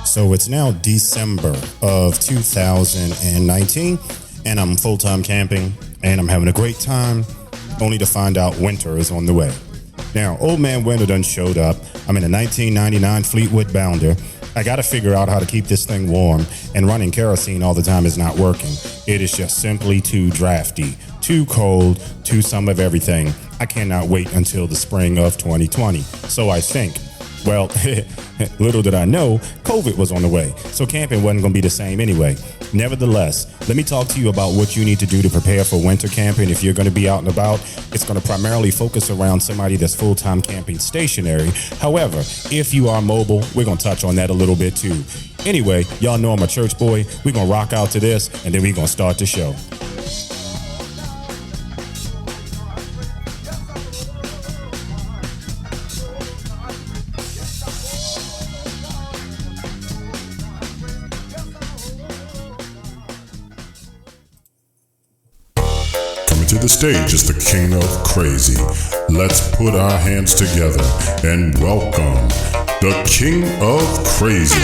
So it's now December of 2019, and I'm full-time camping, and I'm having a great time, only to find out winter is on the way. Now, old man winter done showed up. I'm in a 1999 Fleetwood Bounder. I got to figure out how to keep this thing warm, and running kerosene all the time is not working. It is just simply too drafty, too cold, too some of everything. I cannot wait until the spring of 2020. So I think, well, little did I know, COVID was on the way, so camping wasn't going to be the same anyway. Nevertheless, let me talk to you about what you need to do to prepare for winter camping if you're going to be out and about. It's going to primarily focus around somebody that's full-time camping stationary. However, if you are mobile, we're going to touch on that a little bit too. Anyway, y'all know I'm a church boy. We're going to rock out to this, and then we're going to start the show. To the stage is the king of crazy. Let's put our hands together and welcome the king of crazy,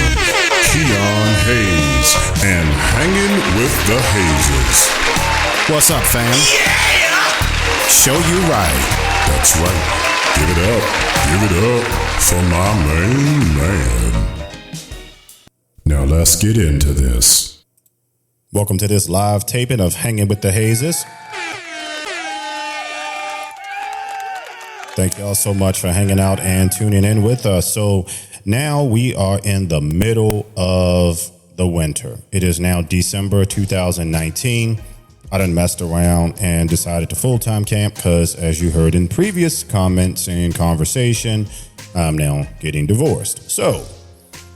Keon Hayes, and hanging with the Hazes. What's up, fam? Yeah! Show you right. That's right. Give it up for my main man. Now let's get into this. Welcome to this live taping of Hanging with the Hazes. Thank y'all so much for hanging out and tuning in with us. So now we are in the middle of the winter. It is now December 2019. I done messed around and decided to full-time camp because, as you heard in previous comments and conversation, I'm now getting divorced. So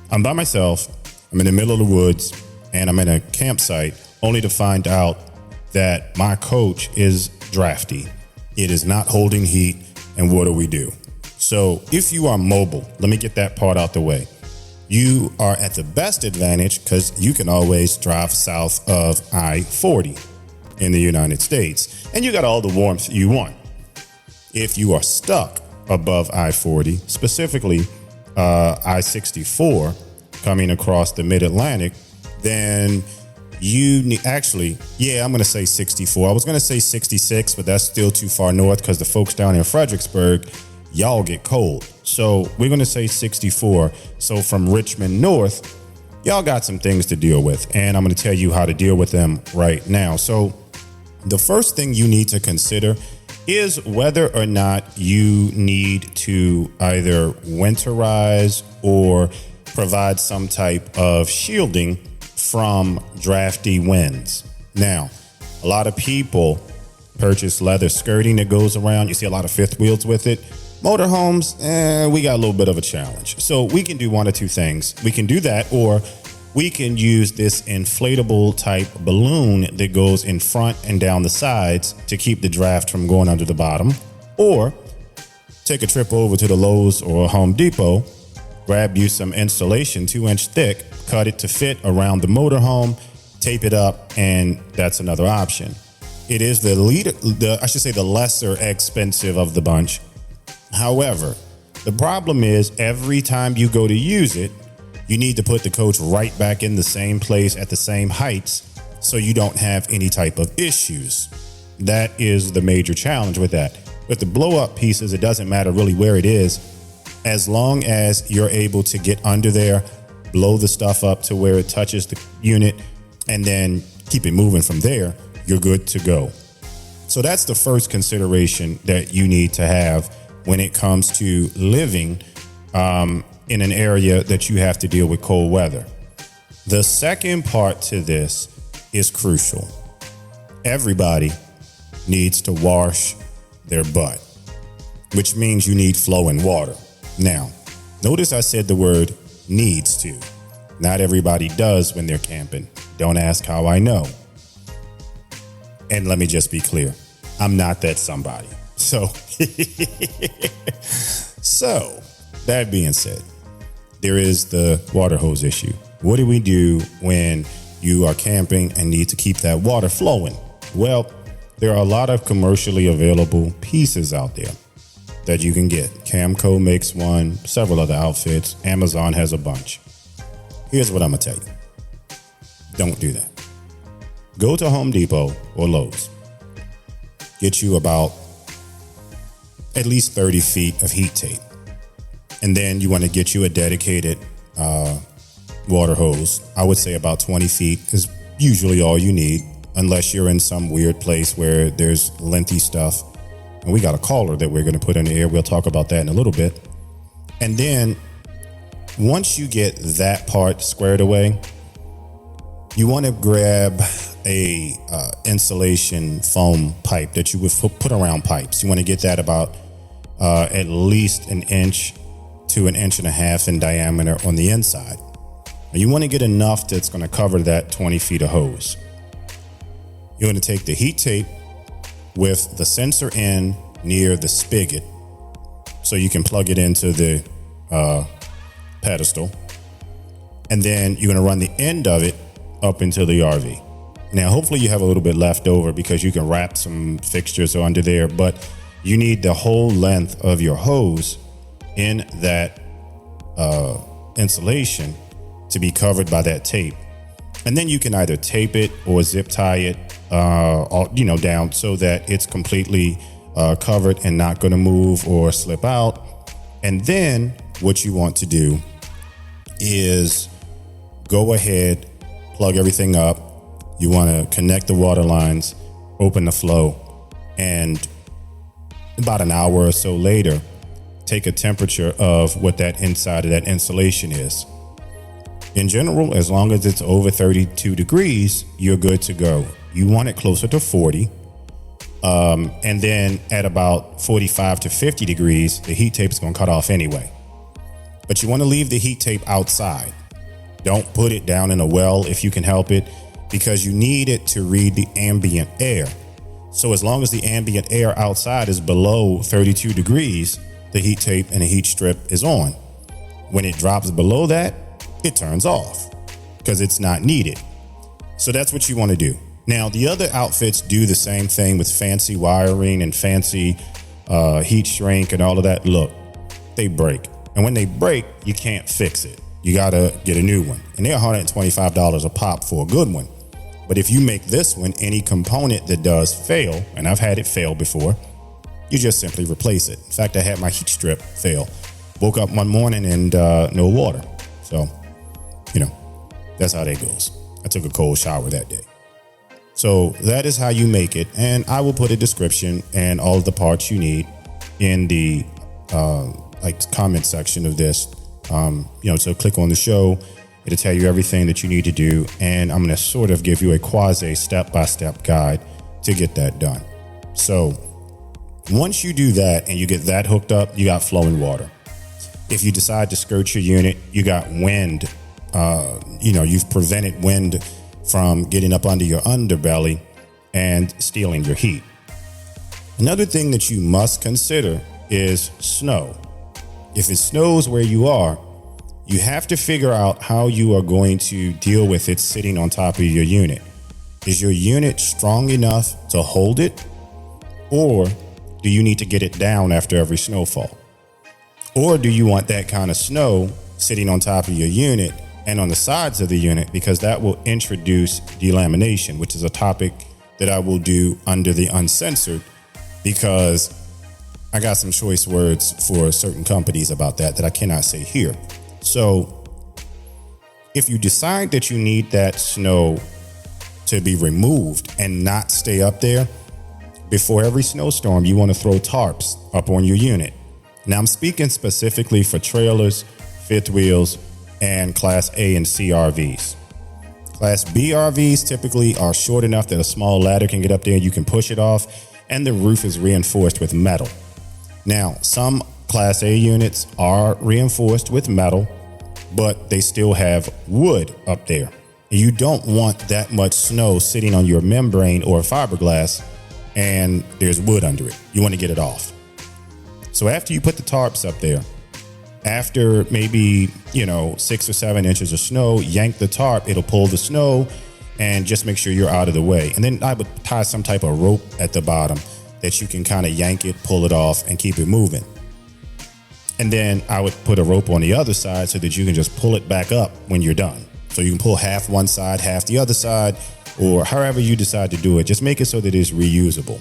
I'm by myself. I'm in the middle of the woods, and I'm in a campsite only to find out that my coach is drafty. It is not holding heat. And what do we do? So if you are mobile, let me get that part out the way. You are at the best advantage because you can always drive south of I-40 in the United States, and you got all the warmth you want. If you are stuck above I-40, specifically I-64 coming across the mid-Atlantic, then you need, actually, I'm going to say 64. I was going to say 66, but that's still too far north because the folks down in Fredericksburg, y'all get cold. So we're going to say 64. So from Richmond north, y'all got some things to deal with, and I'm going to tell you how to deal with them right now. So the first thing you need to consider is whether or not you need to either winterize or provide some type of shielding from drafty winds. Now, a lot of people purchase leather skirting that goes around. You see a lot of fifth wheels with it. Motorhomes, we got a little bit of a challenge. So we can do one or two things. We can do that, or we can use this inflatable type balloon that goes in front and down the sides to keep the draft from going under the bottom. Or take a trip over to the Lowe's or Home Depot, grab you some insulation 2-inch thick, cut it to fit around the motorhome, tape it up, and that's another option. It is the lesser expensive of the bunch. However, the problem is every time you go to use it, you need to put the coach right back in the same place at the same heights so you don't have any type of issues. That is the major challenge with that. With the blow-up pieces, it doesn't matter really where it is. As long as you're able to get under there, blow the stuff up to where it touches the unit, and then keep it moving from there, you're good to go. So that's the first consideration that you need to have when it comes to living in an area that you have to deal with cold weather. The second part to this is crucial. Everybody needs to wash their butt, which means you need flowing water. Now, notice I said the word needs to. Not everybody does when they're camping. Don't ask how I know. And let me just be clear. I'm not that somebody. So that being said, there is the water hose issue. What do we do when you are camping and need to keep that water flowing? Well, there are a lot of commercially available pieces out there. that you can get. Camco makes one, several other outfits. Amazon has a bunch. Here's what I'm going to tell you. Don't do that. Go to Home Depot or Lowe's. Get you about at least 30 feet of heat tape. And then you want to get you a dedicated water hose. I would say about 20 feet is usually all you need, unless you're in some weird place where there's lengthy stuff. And we got a caller that we're going to put in the air. We'll talk about that in a little bit. And then once you get that part squared away, you want to grab a insulation foam pipe that you would put around pipes. You want to get that about at least an inch to an inch and a half in diameter on the inside. And you want to get enough that's going to cover that 20 feet of hose. You're going to take the heat tape with the sensor in near the spigot so you can plug it into the pedestal. And then you're going to run the end of it up into the RV. Now, hopefully you have a little bit left over because you can wrap some fixtures under there, but you need the whole length of your hose in that insulation to be covered by that tape. And then you can either tape it or zip tie it, down so that it's completely covered and not going to move or slip out. And then what you want to do is go ahead, plug everything up. You want to connect the water lines, open the flow, and about an hour or so later, take a temperature of what that inside of that insulation is. In general, as long as it's over 32 degrees, you're good to go. You want it closer to 40. And then at about 45 to 50 degrees, the heat tape is going to cut off anyway. But you want to leave the heat tape outside. Don't put it down in a well if you can help it, because you need it to read the ambient air. So as long as the ambient air outside is below 32 degrees, the heat tape and the heat strip is on. When it drops below that, it turns off because it's not needed. So that's what you want to do. Now, the other outfits do the same thing with fancy wiring and fancy heat shrink and all of that. Look, they break. And when they break, you can't fix it. You got to get a new one. And they're $125 a pop for a good one. But if you make this one, any component that does fail, and I've had it fail before, you just simply replace it. In fact, I had my heat strip fail. Woke up one morning and no water. So, that's how that goes. I took a cold shower that day. So that is how you make it. And I will put a description and all of the parts you need in the comment section of this. So click on the show. It'll tell you everything that you need to do. And I'm going to sort of give you a quasi step-by-step guide to get that done. So once you do that and you get that hooked up, you got flowing water. If you decide to skirt your unit, you got wind. You've prevented wind from getting up under your underbelly and stealing your heat. Another thing that you must consider is snow. If it snows where you are, you have to figure out how you are going to deal with it sitting on top of your unit. Is your unit strong enough to hold it? Or do you need to get it down after every snowfall? Or do you want that kind of snow sitting on top of your unit and on the sides of the unit, because that will introduce delamination, which is a topic that I will do under the uncensored, because I got some choice words for certain companies about that I cannot say here. So if you decide that you need that snow to be removed and not stay up there, before every snowstorm, you want to throw tarps up on your unit. Now, I'm speaking specifically for trailers, fifth wheels, and Class A and C RVs. Class B RVs typically are short enough that a small ladder can get up there and you can push it off, and the roof is reinforced with metal. Now, some Class A units are reinforced with metal, but they still have wood up there. You don't want that much snow sitting on your membrane or fiberglass and there's wood under it. You want to get it off. So after you put the tarps up there, after maybe, 6 or 7 inches of snow, yank the tarp, it'll pull the snow, and just make sure you're out of the way. And then I would tie some type of rope at the bottom that you can kind of yank it, pull it off, and keep it moving. And then I would put a rope on the other side so that you can just pull it back up when you're done. So you can pull half one side, half the other side, or however you decide to do it. Just make it so that it's reusable.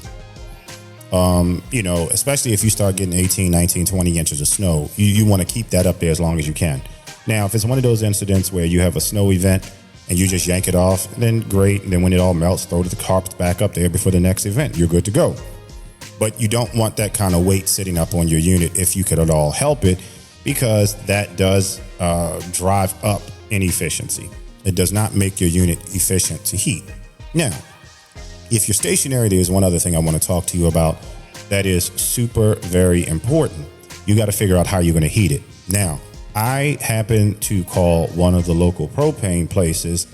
Especially if you start getting 18, 19, 20 inches of snow, you want to keep that up there as long as you can. Now, if it's one of those incidents where you have a snow event and you just yank it off, then great. And then when it all melts, throw the carpets back up there before the next event. You're good to go. But you don't want that kind of weight sitting up on your unit if you could at all help it, because that does drive up inefficiency. It does not make your unit efficient to heat. Now, if you're stationary, there's one other thing I want to talk to you about that is super, very important. You got to figure out how you're going to heat it. Now, I happen to call one of the local propane places,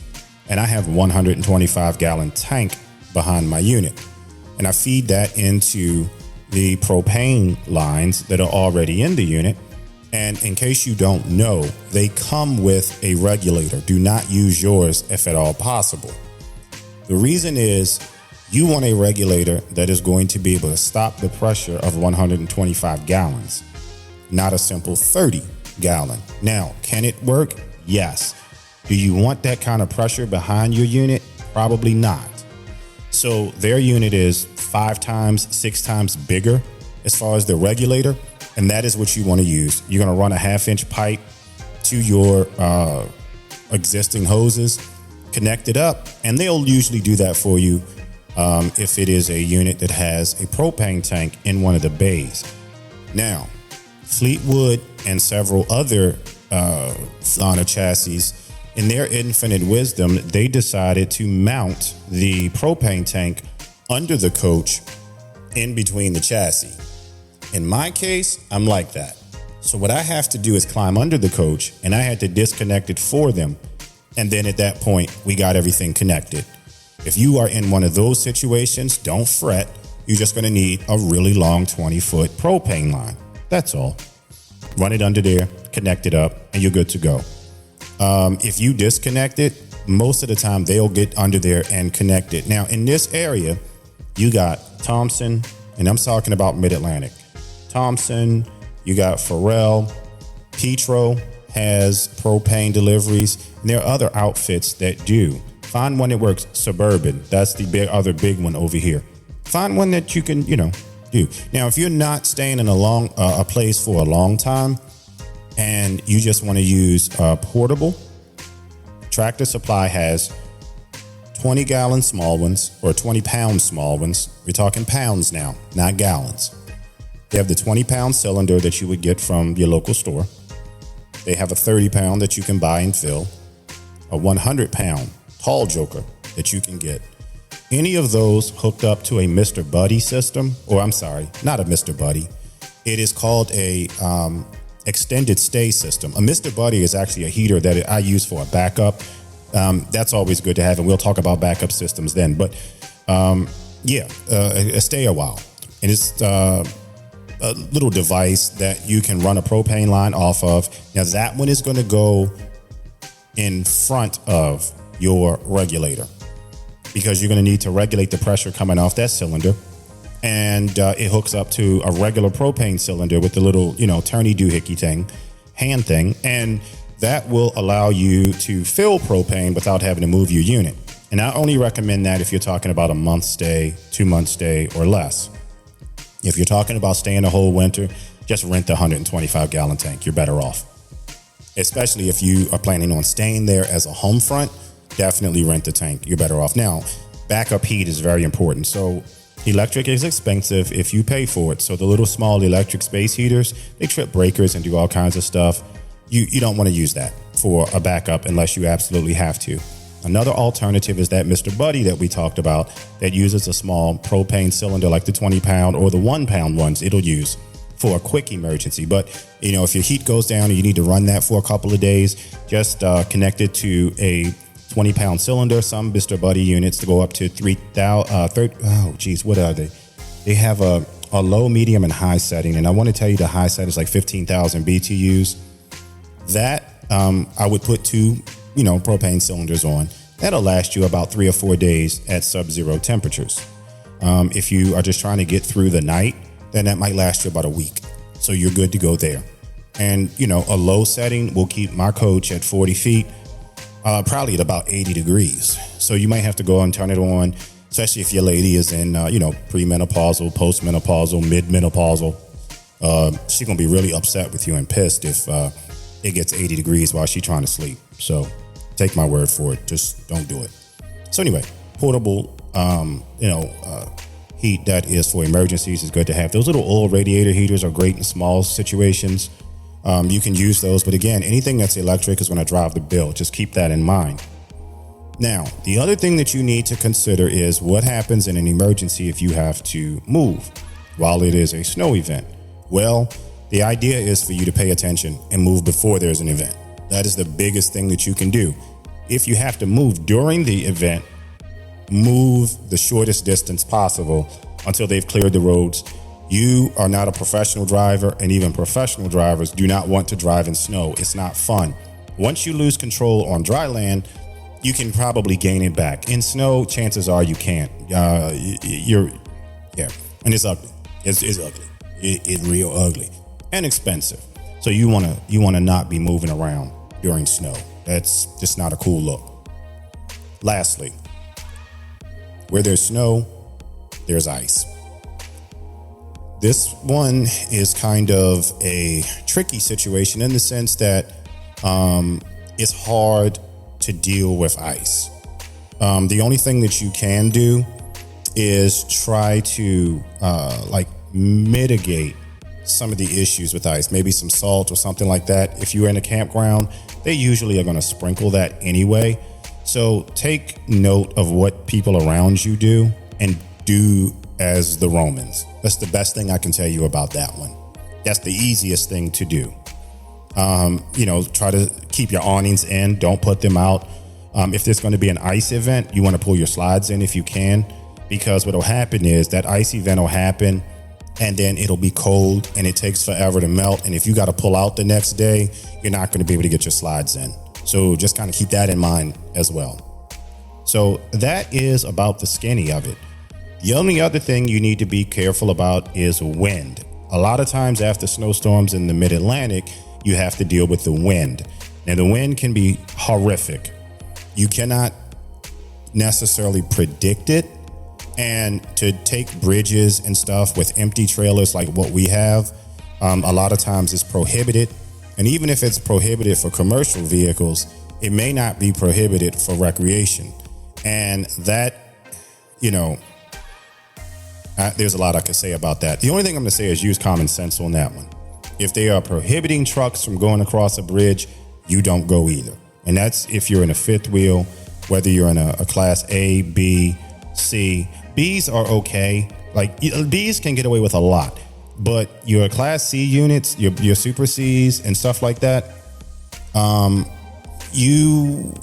and I have a 125-gallon tank behind my unit. And I feed that into the propane lines that are already in the unit. And in case you don't know, they come with a regulator. Do not use yours if at all possible. The reason is you want a regulator that is going to be able to stop the pressure of 125 gallons, not a simple 30 gallon. Now, can it work? Yes. Do you want that kind of pressure behind your unit? Probably not. So their unit is 5 times, 6 times bigger as far as the regulator, and that is what you want to use. You're going to run a 1/2-inch pipe to your existing hoses, connect it up, and they'll usually do that for you if it is a unit that has a propane tank in one of the bays. Now, Fleetwood and several other Flana chassis, in their infinite wisdom, they decided to mount the propane tank under the coach in between the chassis. In my case, I'm like that. So what I have to do is climb under the coach, and I had to disconnect it for them. And then at that point, we got everything connected. If you are in one of those situations, don't fret. You're just going to need a really long 20-foot propane line. That's all. Run it under there, connect it up, and you're good to go. If you disconnect it, most of the time they'll get under there and connect it. Now, in this area, you got Thompson, and I'm talking about Mid-Atlantic. Thompson, you got Ferell, Petro has propane deliveries, and there are other outfits that do. Find one that works. Suburban, that's the other big one over here. Find one that you can, do. Now, if you're not staying in a place for a long time, and you just want to use portable, Tractor Supply has 20-gallon small ones or 20-pound small ones. We're talking pounds now, not gallons. They have the 20-pound cylinder that you would get from your local store. They have a 30-pound that you can buy and fill, a 100-pound tall joker that you can get. Any of those hooked up to a Mr. Buddy system, or I'm sorry, not a Mr. Buddy. It is called a extended stay system. A Mr. Buddy is actually a heater that I use for a backup. That's always good to have, and we'll talk about backup systems then. But stay a while. And it's a little device that you can run a propane line off of. Now that one is going to go in front of your regulator, because you're going to need to regulate the pressure coming off that cylinder. And it hooks up to a regular propane cylinder with the little, turny doohickey thing, hand thing. And that will allow you to fill propane without having to move your unit. And I only recommend that if you're talking about a month stay, 2 month stay, or less. If you're talking about staying the whole winter, just rent the 125-gallon tank. You're better off. Especially if you are planning on staying there as a home front, definitely rent the tank. You're better off. Now, backup heat is very important. So electric is expensive if you pay for it. So the little small electric space heaters, they trip breakers and do all kinds of stuff. You don't want to use that for a backup unless you absolutely have to. Another alternative is that Mr. Buddy that we talked about that uses a small propane cylinder like the 20-pound or the 1-pound ones it'll use for a quick emergency. But, if your heat goes down and you need to run that for a couple of days, just connect it to a 20-pound cylinder. Some Mr. Buddy units to go up to 3,000. What are they? They have a low, medium, and high setting. And I want to tell you the high set is like 15,000 BTUs. That I would put 2, propane cylinders on. That'll last you about 3 or 4 days at sub-zero temperatures. If you are just trying to get through the night, then that might last you about a week. So you're good to go there. And, a low setting will keep my coach at 40 feet, probably at about 80 degrees. So you might have to go and turn it on, especially if your lady is in, premenopausal, postmenopausal, mid-menopausal. She's going to be really upset with you and pissed if it gets 80 degrees while she's trying to sleep. So take my word for it. Just don't do it. So anyway, portable, heat that is for emergencies is good to have. Those little oil radiator heaters are great in small situations. You can use those. But again, anything that's electric is going to drive the bill. Just keep that in mind. Now, the other thing that you need to consider is what happens in an emergency if you have to move while it is a snow event. Well, the idea is for you to pay attention and move before there's an event. That is the biggest thing that you can do. If you have to move during the event, move the shortest distance possible until they've cleared the roads. You are not a professional driver, and even professional drivers do not want to drive in snow. It's not fun. Once you lose control on dry land, you can probably gain it back. In snow, chances are you can't. And it's ugly. It's ugly. It's real ugly and expensive. So you wanna not be moving around during snow. That's just not a cool look. Lastly, where there's snow, there's ice. This one is kind of a tricky situation in the sense that it's hard to deal with ice. The only thing that you can do is try to mitigate some of the issues with ice, maybe some salt or something like that. If you're in a campground, they usually are going to sprinkle that anyway. So take note of what people around you do and do as the Romans. That's the best thing I can tell you about that one. That's the easiest thing to do. Try to keep your awnings in. Don't put them out. If there's going to be an ice event, you want to pull your slides in if you can, because what will happen is that ice event will happen and then it'll be cold and it takes forever to melt. And if you got to pull out the next day, you're not going to be able to get your slides in. So just kind of keep that in mind as well. So that is about the skinny of it. The only other thing you need to be careful about is wind. A lot of times after snowstorms in the mid-Atlantic, you have to deal with the wind. Now the wind can be horrific. You cannot necessarily predict it. And to take bridges and stuff with empty trailers like what we have, a lot of times it's prohibited. And even if it's prohibited for commercial vehicles, it may not be prohibited for recreation. And that, there's a lot I could say about that. The only thing I'm going to say is use common sense on that one. If they are prohibiting trucks from going across a bridge, you don't go either. And that's if you're in a fifth wheel, whether you're in a class A, B, C. Bs are okay. Like Bs can get away with a lot, but your class C units, your super Cs and stuff like that, you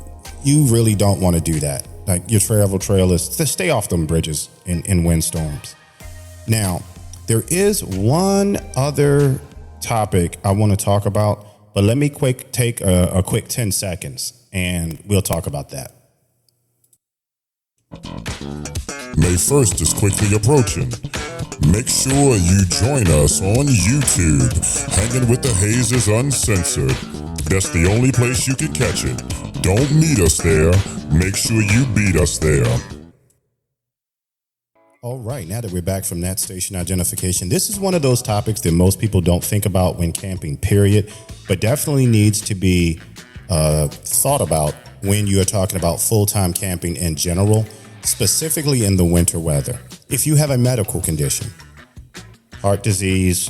really don't want to do that. Like your travel trailers, to stay off them bridges in windstorms. Now, there is one other topic I want to talk about, but let me take a quick 10 seconds and we'll talk about that. May 1st is quickly approaching. Make sure you join us on YouTube, Hanging with the Hazers Uncensored. That's the only place you can catch it. Don't meet us there. Make sure you beat us there. All right, now that we're back from that station identification, this is one of those topics that most people don't think about when camping, period, but definitely needs to be thought about when you're talking about full-time camping in general, specifically in the winter weather. If you have a medical condition, heart disease,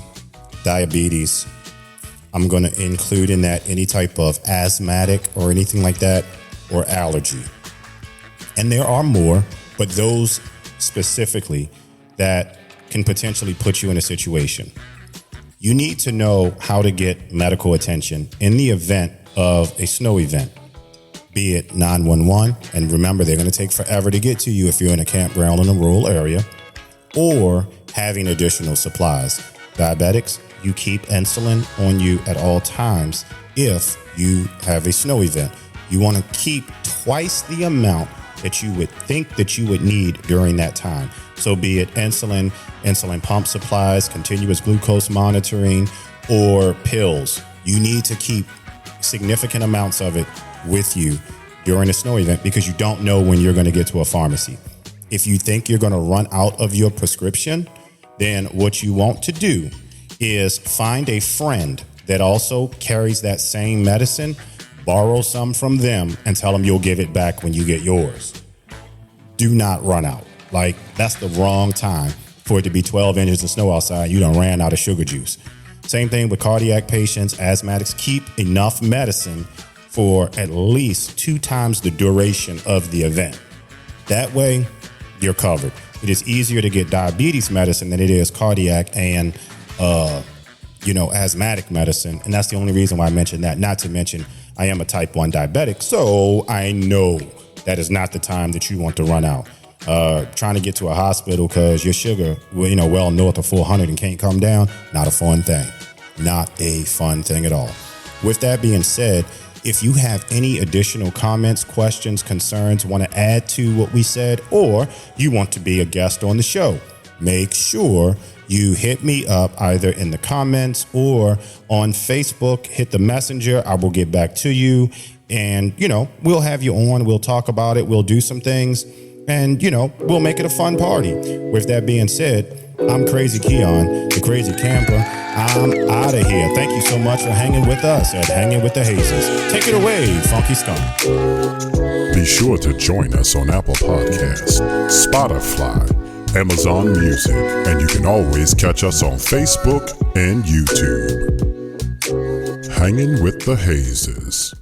diabetes, I'm going to include in that any type of asthmatic or anything like that, or allergy. And there are more, but those specifically that can potentially put you in a situation. You need to know how to get medical attention in the event of a snow event, be it 911, and remember, they're going to take forever to get to you if you're in a campground in a rural area, or having additional supplies. Diabetics, you keep insulin on you at all times if you have a snow event. You want to keep twice the amount that you would think that you would need during that time. So be it insulin pump supplies, continuous glucose monitoring, or pills, you need to keep significant amounts of it with you during a snow event because you don't know when you're going to get to a pharmacy. If you think you're going to run out of your prescription, then what you want to do is find a friend that also carries that same medicine, borrow some from them, and tell them you'll give it back when you get yours. Do not run out. Like, that's the wrong time for it to be 12 inches of snow outside. You done ran out of sugar juice. Same thing with cardiac patients, asthmatics. Keep enough medicine for at least 2 times the duration of the event. That way, you're covered. It is easier to get diabetes medicine than it is cardiac and, asthmatic medicine. And that's the only reason why I mentioned that. Not to mention, I am a type 1 diabetic, so I know that is not the time that you want to run out. Trying to get to a hospital because your sugar, well north of 400 and can't come down, not a fun thing. Not a fun thing at all. With that being said, if you have any additional comments, questions, concerns, want to add to what we said, or you want to be a guest on the show, make sure you hit me up either in the comments or on Facebook. Hit the messenger. I will get back to you. And, we'll have you on. We'll talk about it. We'll do some things. And, we'll make it a fun party. With that being said, I'm Crazy Keon, the Crazy Camper. I'm out of here. Thank you so much for hanging with us at Hanging with the Hazes. Take it away, Funky Skunk. Be sure to join us on Apple Podcasts, Spotify, Amazon Music, and you can always catch us on Facebook and YouTube. Hanging with the Hazes.